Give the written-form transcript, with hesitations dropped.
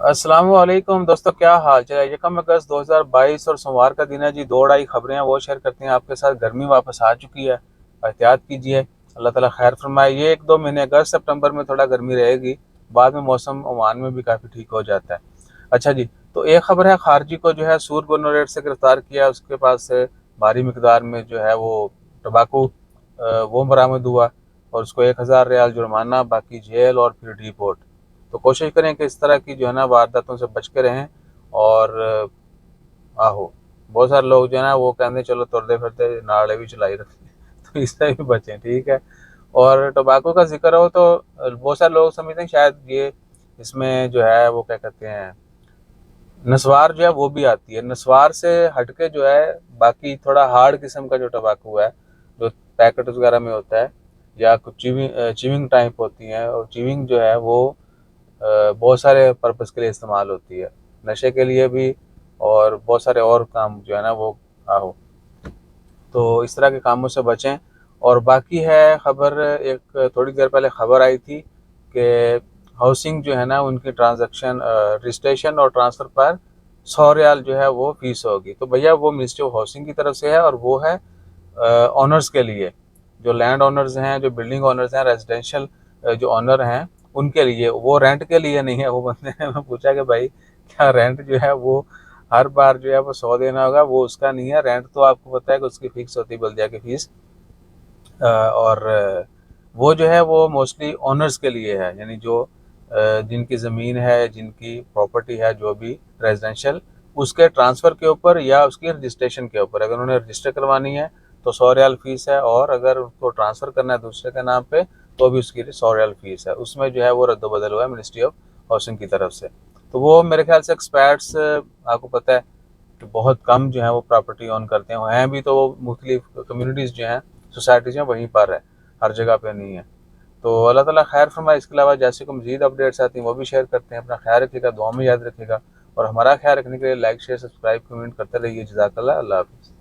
अस्सलामुअलैकुम दोस्तों, क्या हाल चाल है। यकम अगस्त 2022 और सोमवार का दिन है जी। दो ढाई खबरें हैं वो शेयर करते हैं आपके साथ। गर्मी वापस आ चुकी है, एहतियात कीजिए, अल्लाह ताला खैर फरमाए। ये एक दो महीने अगस्त सितंबर में थोड़ा गर्मी रहेगी, बाद में मौसम ओमान में भी काफ़ी ठीक हो जाता है। अच्छा जी, तो एक खबर है, खारजी को जो है सूर गुर्नो रेड से गिरफ्तार किया। उसके पास से भारी मिकदार में जो है वो टबाकू वो बरामद हुआ और उसको 1000 रियाल जुर्माना, बाकी जेल और फिर डिपोर्ट। तो कोशिश करें कि इस तरह की जो है ना वारदातों से बच के रहें। और आहो, बहुत सारे लोग जो है ना वो कहते चलो तुरते फिरते नाड़े भी चलाई रखें तो इससे भी बचें, ठीक है। और टोबैको का जिक्र हो तो बहुत सारे लोग समझते हैं शायद ये इसमें जो है वो क्या कहते हैं, नस्वार जो है वो भी आती है। नस्वार से हटके जो है बाकी थोड़ा हार्ड किस्म का जो टबाकू है, जो पैकेट वगैरह में होता है या कुछ चिविंग चिविंग टाइप होती हैं, और चिविंग जो है वो बहुत सारे पर्पस के लिए इस्तेमाल होती है, नशे के लिए भी और बहुत सारे और काम जो है ना वो आहो। तो इस तरह के कामों से बचें। और बाकी है खबर, एक थोड़ी देर पहले खबर आई थी कि हाउसिंग जो है ना उनकी ट्रांजैक्शन रजिस्ट्रेशन और ट्रांसफ़र पर 100 रियाल जो है वो फ़ीस होगी। तो भैया वो मिनिस्ट्री ऑफ हाउसिंग की तरफ से है और वो है ओनर्स के लिए, जो लैंड ओनर्स हैं, जो बिल्डिंग ओनर्स हैं, रेजिडेंशियल जो ओनर हैं उनके लिए। वो रेंट के लिए नहीं है। वो बंदे ने मैं पूछा कि भाई क्या रेंट जो है वो हर बार जो है वो 100 देना होगा? वो उसका नहीं है, रेंट तो आपको पता है कि उसकी फिक्स होती है बल्दिया की फीस। और वो जो है वो मोस्टली ओनर्स के लिए है, यानी जो जिनकी ज़मीन है, जिनकी प्रॉपर्टी है, जो भी रेजिडेंशियल, उसके ट्रांसफ़र के ऊपर या उसकी रजिस्ट्रेशन के ऊपर। अगर उन्हें रजिस्टर करवानी है तो 100 रियाल फ़ीस है, और अगर उसको ट्रांसफ़र करना है दूसरे के नाम पे तो भी उसकी 100 रियाल फ़ीस है। उसमें जो है वो रद्द-बदल हुआ है मिनिस्ट्री ऑफ हाउसिंग की तरफ से। तो वो मेरे ख्याल से एक्सपर्ट्स, आपको पता है कि बहुत कम जो है वो प्रॉपर्टी ओन करते हैं भी, तो वो मुख्तलिफ कम्युनिटीज़ जो हैं, सोसाइटीज़ हैं, वहीं पर है, हर जगह पे नहीं है। तो अल्लाह ताला खैर फरमाए। इसके अलावा जैसे को मज़ीद अपडेट्स आती हैं वो भी शेयर करते हैं। अपना ख्याल रखिएगा, दुआ में याद रखिएगा, और हमारा ख्याल रखने के लिए लाइक शेयर सब्सक्राइब कमेंट करते रहिए। जज़ाकल्लाह, अल्लाह हाफ़िज़।